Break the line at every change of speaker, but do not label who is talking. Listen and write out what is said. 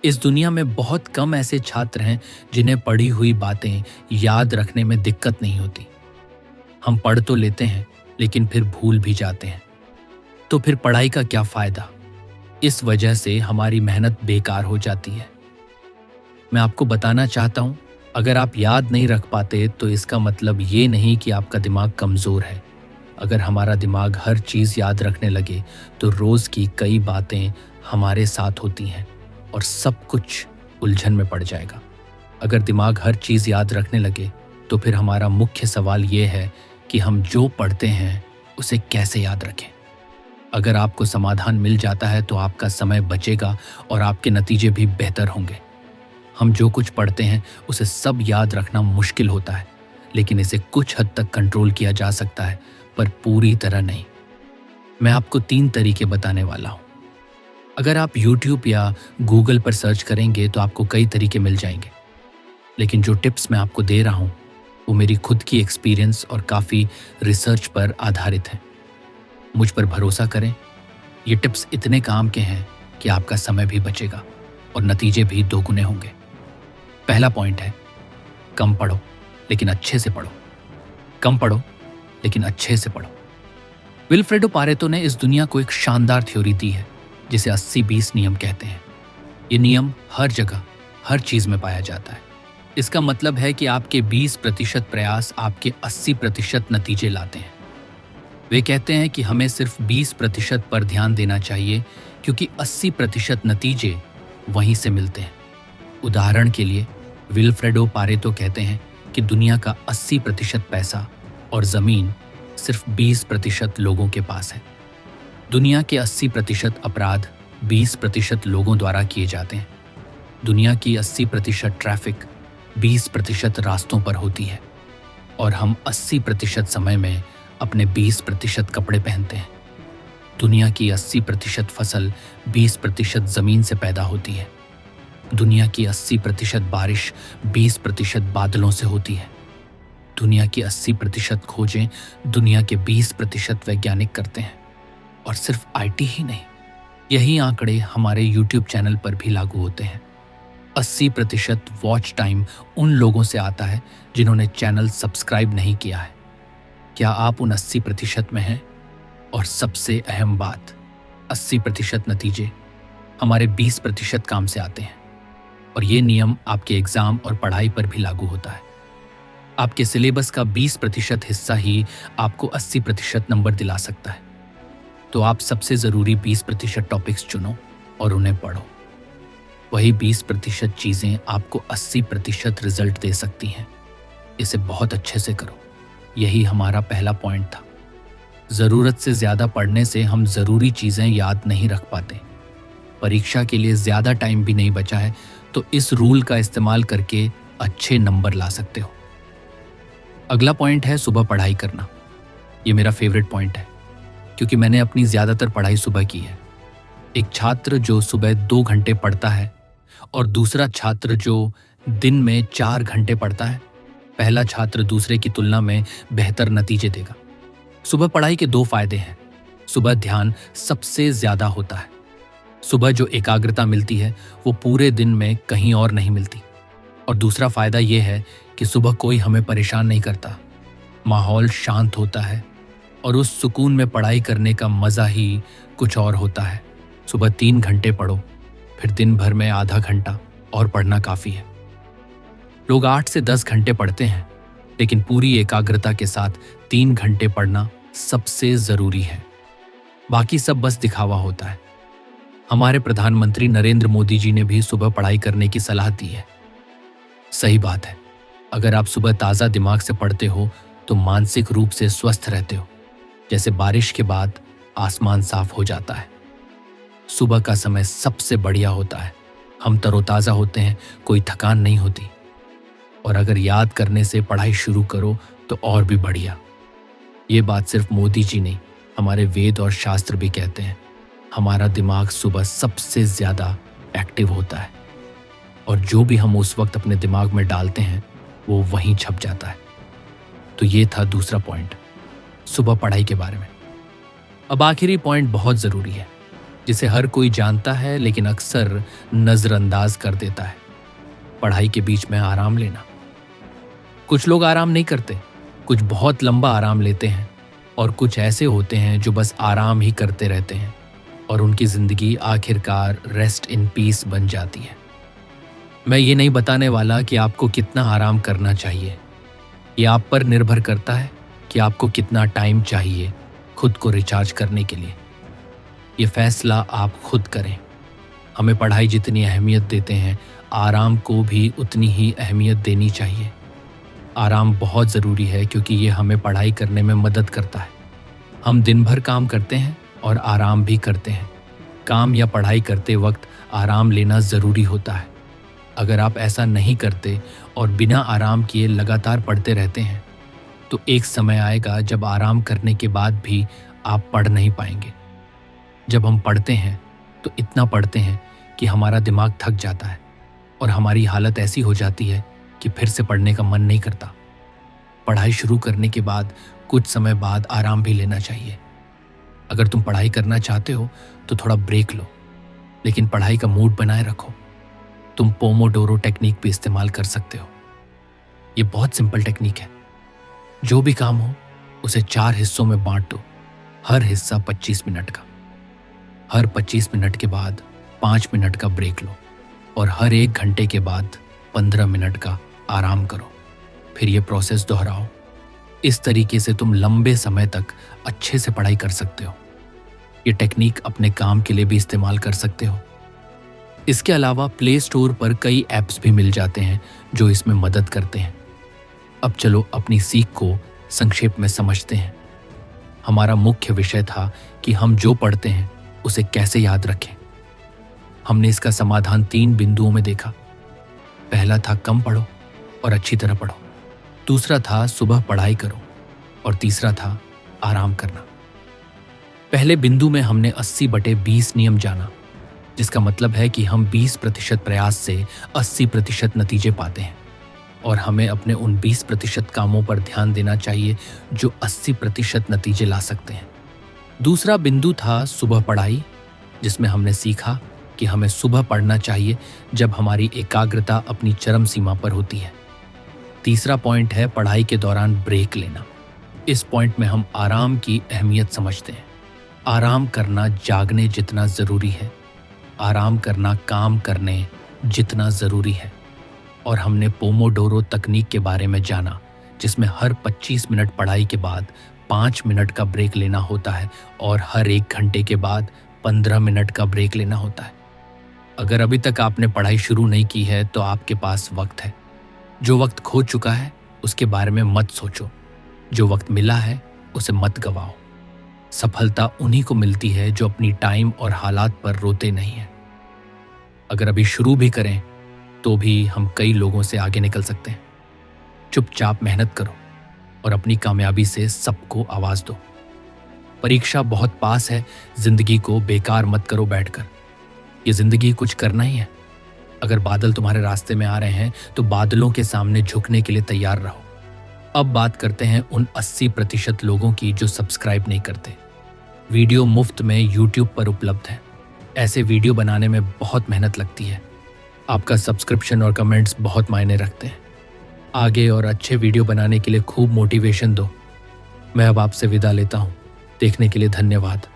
इस दुनिया में बहुत कम ऐसे छात्र हैं जिन्हें पढ़ी हुई बातें याद रखने में दिक्कत नहीं होती। हम पढ़ तो लेते हैं लेकिन फिर भूल भी जाते हैं। तो फिर पढ़ाई का क्या फायदा? इस वजह से हमारी मेहनत बेकार हो जाती है। मैं आपको बताना चाहता हूं, अगर आप याद नहीं रख पाते तो इसका मतलब ये नहीं कि आपका दिमाग कमजोर है। अगर हमारा दिमाग हर चीज याद रखने लगे तो रोज की कई बातें हमारे साथ होती हैं और सब कुछ उलझन में पड़ जाएगा। अगर दिमाग हर चीज याद रखने लगे तो फिर हमारा मुख्य सवाल ये है कि हम जो पढ़ते हैं उसे कैसे याद रखें। अगर आपको समाधान मिल जाता है तो आपका समय बचेगा और आपके नतीजे भी बेहतर होंगे। हम जो कुछ पढ़ते हैं उसे सब याद रखना मुश्किल होता है, लेकिन इसे कुछ हद तक कंट्रोल किया जा सकता है, पर पूरी तरह नहीं। मैं आपको 3 तरीके बताने वाला हूं। अगर आप YouTube या Google पर सर्च करेंगे तो आपको कई तरीके मिल जाएंगे, लेकिन जो टिप्स मैं आपको दे रहा हूं वो मेरी खुद की एक्सपीरियंस और काफ़ी रिसर्च पर आधारित हैं। मुझ पर भरोसा करें, ये टिप्स इतने काम के हैं कि आपका समय भी बचेगा और नतीजे भी दोगुने होंगे। पहला पॉइंट है, कम पढ़ो लेकिन अच्छे से पढ़ो। कम पढ़ो लेकिन अच्छे से पढ़ो। विल्फ्रेडो पारेटो ने इस दुनिया को एक शानदार थ्योरी दी है जिसे 80-20 नियम कहते हैं। ये नियम हर जगह हर चीज में पाया जाता है। इसका मतलब है कि आपके 20% प्रयास आपके 80% नतीजे लाते हैं। वे कहते हैं कि हमें सिर्फ 20% पर ध्यान देना चाहिए क्योंकि 80% नतीजे वहीं से मिलते हैं। उदाहरण के लिए विल्फ्रेडो पारेटो कहते हैं कि दुनिया का 80% पैसा और जमीन सिर्फ 20% लोगों के पास है। दुनिया के 80% अपराध 20% लोगों द्वारा किए जाते हैं। दुनिया की 80% ट्रैफिक 20% रास्तों पर होती है और हम 80% समय में अपने 20% कपड़े पहनते हैं। दुनिया की 80% फसल 20% जमीन से पैदा होती है। दुनिया की 80% बारिश 20% बादलों से होती है। दुनिया की 80% खोजें दुनिया के 20% वैज्ञानिक करते हैं। और सिर्फ आईटी ही नहीं, यही आंकड़े हमारे YouTube चैनल पर भी लागू होते हैं। 80% वॉच टाइम उन लोगों से आता है जिन्होंने चैनल सब्सक्राइब नहीं किया है। क्या आप उन 80% में हैं? और सबसे अहम बात, 80% नतीजे हमारे 20% काम से आते हैं। और ये नियम आपके एग्जाम और पढ़ाई पर भी लागू होता है। आपके सिलेबस का 20% हिस्सा ही आपको 80% नंबर दिला सकता है। तो आप सबसे ज़रूरी 20% टॉपिक्स चुनो और उन्हें पढ़ो। वही 20% चीज़ें आपको 80% रिजल्ट दे सकती हैं। इसे बहुत अच्छे से करो। यही हमारा पहला पॉइंट था। ज़रूरत से ज़्यादा पढ़ने से हम ज़रूरी चीज़ें याद नहीं रख पाते। परीक्षा के लिए ज़्यादा टाइम भी नहीं बचा है, तो इस रूल का इस्तेमाल करके अच्छे नंबर ला सकते हो। अगला पॉइंट है सुबह पढ़ाई करना। ये मेरा फेवरेट पॉइंट है क्योंकि मैंने अपनी ज़्यादातर पढ़ाई सुबह की है। एक छात्र जो सुबह 2 घंटे पढ़ता है और दूसरा छात्र जो दिन में 4 घंटे पढ़ता है, पहला छात्र दूसरे की तुलना में बेहतर नतीजे देगा। सुबह पढ़ाई के 2 फायदे हैं। सुबह ध्यान सबसे ज़्यादा होता है। सुबह जो एकाग्रता मिलती है वो पूरे दिन में कहीं और नहीं मिलती। और दूसरा फायदा ये है कि सुबह कोई हमें परेशान नहीं करता। माहौल शांत होता है और उस सुकून में पढ़ाई करने का मज़ा ही कुछ और होता है। सुबह 3 घंटे पढ़ो, फिर दिन भर में आधा घंटा और पढ़ना काफ़ी है। लोग 8 से 10 घंटे पढ़ते हैं, लेकिन पूरी एकाग्रता के साथ 3 घंटे पढ़ना सबसे ज़रूरी है। बाकी सब बस दिखावा होता है। हमारे प्रधानमंत्री नरेंद्र मोदी जी ने भी सुबह पढ़ाई करने की सलाह दी है। सही बात है। अगर आप सुबह ताज़ा दिमाग से पढ़ते हो तो मानसिक रूप से स्वस्थ रहते हो। जैसे बारिश के बाद आसमान साफ हो जाता है। सुबह का समय सबसे बढ़िया होता है। हम तरोताज़ा होते हैं, कोई थकान नहीं होती। और अगर याद करने से पढ़ाई शुरू करो तो और भी बढ़िया। ये बात सिर्फ मोदी जी नहीं, हमारे वेद और शास्त्र भी कहते हैं। हमारा दिमाग सुबह सबसे ज़्यादा एक्टिव होता है और जो भी हम उस वक्त अपने दिमाग में डालते हैं वो वहीं छप जाता है। तो ये था दूसरा पॉइंट, सुबह पढ़ाई के बारे में। अब आखिरी पॉइंट बहुत ज़रूरी है। जिसे हर कोई जानता है लेकिन अक्सर नजरअंदाज कर देता है। पढ़ाई के बीच में आराम लेना। कुछ लोग आराम नहीं करते, कुछ बहुत लंबा आराम लेते हैं और कुछ ऐसे होते हैं जो बस आराम ही करते रहते हैं और उनकी जिंदगी आखिरकार रेस्ट इन पीस बन जाती है। मैं ये नहीं बताने वाला कि आपको कितना आराम करना चाहिए। ये आप पर निर्भर करता है कि आपको कितना टाइम चाहिए खुद को रिचार्ज करने के लिए। ये फैसला आप खुद करें। हमें पढ़ाई जितनी अहमियत देते हैं, आराम को भी उतनी ही अहमियत देनी चाहिए। आराम बहुत ज़रूरी है क्योंकि ये हमें पढ़ाई करने में मदद करता है। हम दिन भर काम करते हैं और आराम भी करते हैं। काम या पढ़ाई करते वक्त आराम लेना ज़रूरी होता है। अगर आप ऐसा नहीं करते और बिना आराम किए लगातार पढ़ते रहते हैं तो एक समय आएगा जब आराम करने के बाद भी आप पढ़ नहीं पाएंगे। जब हम पढ़ते हैं तो इतना पढ़ते हैं कि हमारा दिमाग थक जाता है और हमारी हालत ऐसी हो जाती है कि फिर से पढ़ने का मन नहीं करता। पढ़ाई शुरू करने के बाद कुछ समय बाद आराम भी लेना चाहिए। अगर तुम पढ़ाई करना चाहते हो तो थोड़ा ब्रेक लो, लेकिन पढ़ाई का मूड बनाए रखो। तुम पोमोडोरो टेक्निक भी इस्तेमाल कर सकते हो। ये बहुत सिंपल टेक्निक है। जो भी काम हो उसे 4 हिस्सों में बांट दो, हर हिस्सा 25 मिनट का। हर 25 मिनट के बाद 5 मिनट का ब्रेक लो और हर 1 घंटे के बाद 15 मिनट का आराम करो। फिर ये प्रोसेस दोहराओ। इस तरीके से तुम लंबे समय तक अच्छे से पढ़ाई कर सकते हो। ये टेक्निक अपने काम के लिए भी इस्तेमाल कर सकते हो। इसके अलावा प्ले स्टोर पर कई ऐप्स भी मिल जाते हैं जो इसमें मदद करते हैं। अब चलो अपनी सीख को संक्षेप में समझते हैं। हमारा मुख्य विषय था कि हम जो पढ़ते हैं उसे कैसे याद रखें। हमने इसका समाधान 3 बिंदुओं में देखा। पहला था कम पढ़ो और अच्छी तरह पढ़ो। दूसरा था सुबह पढ़ाई करो और तीसरा था आराम करना। पहले बिंदु में हमने 80/20 नियम जाना, जिसका मतलब है कि हम 20% प्रयास से 80% नतीजे पाते हैं और हमें अपने उन 20% कामों पर ध्यान देना चाहिए जो 80% नतीजे ला सकते हैं। दूसरा बिंदु था सुबह पढ़ाई, जिसमें हमने सीखा कि हमें सुबह पढ़ना चाहिए जब हमारी एकाग्रता अपनी चरम सीमा पर होती है। तीसरा पॉइंट है पढ़ाई के दौरान ब्रेक लेना। इस पॉइंट में हम आराम की अहमियत समझते हैं। आराम करना जागने जितना ज़रूरी है, आराम करना काम करने जितना ज़रूरी है। और हमने पोमोडोरो तकनीक के बारे में जाना, जिसमें हर 25 मिनट पढ़ाई के बाद 5 मिनट का ब्रेक लेना होता है और हर 1 घंटे के बाद 15 मिनट का ब्रेक लेना होता है। अगर अभी तक आपने पढ़ाई शुरू नहीं की है तो आपके पास वक्त है। जो वक्त खो चुका है उसके बारे में मत सोचो, जो वक्त मिला है उसे मत गवाओ। सफलता उन्हीं को मिलती है जो अपनी टाइम और हालात पर रोते नहीं हैं। अगर अभी शुरू भी करें तो भी हम कई लोगों से आगे निकल सकते हैं। चुपचाप मेहनत करो और अपनी कामयाबी से सबको आवाज दो। परीक्षा बहुत पास है, जिंदगी को बेकार मत करो बैठकर। ये जिंदगी कुछ करना ही है। अगर बादल तुम्हारे रास्ते में आ रहे हैं तो बादलों के सामने झुकने के लिए तैयार रहो। अब बात करते हैं उन 80% लोगों की जो सब्सक्राइब नहीं करते। वीडियो मुफ्त में YouTube पर उपलब्ध है। ऐसे वीडियो बनाने में बहुत मेहनत लगती है। आपका सब्सक्रिप्शन और कमेंट्स बहुत मायने रखते हैं। आगे और अच्छे वीडियो बनाने के लिए खूब मोटिवेशन दो। मैं अब आपसे विदा लेता हूँ। देखने के लिए धन्यवाद।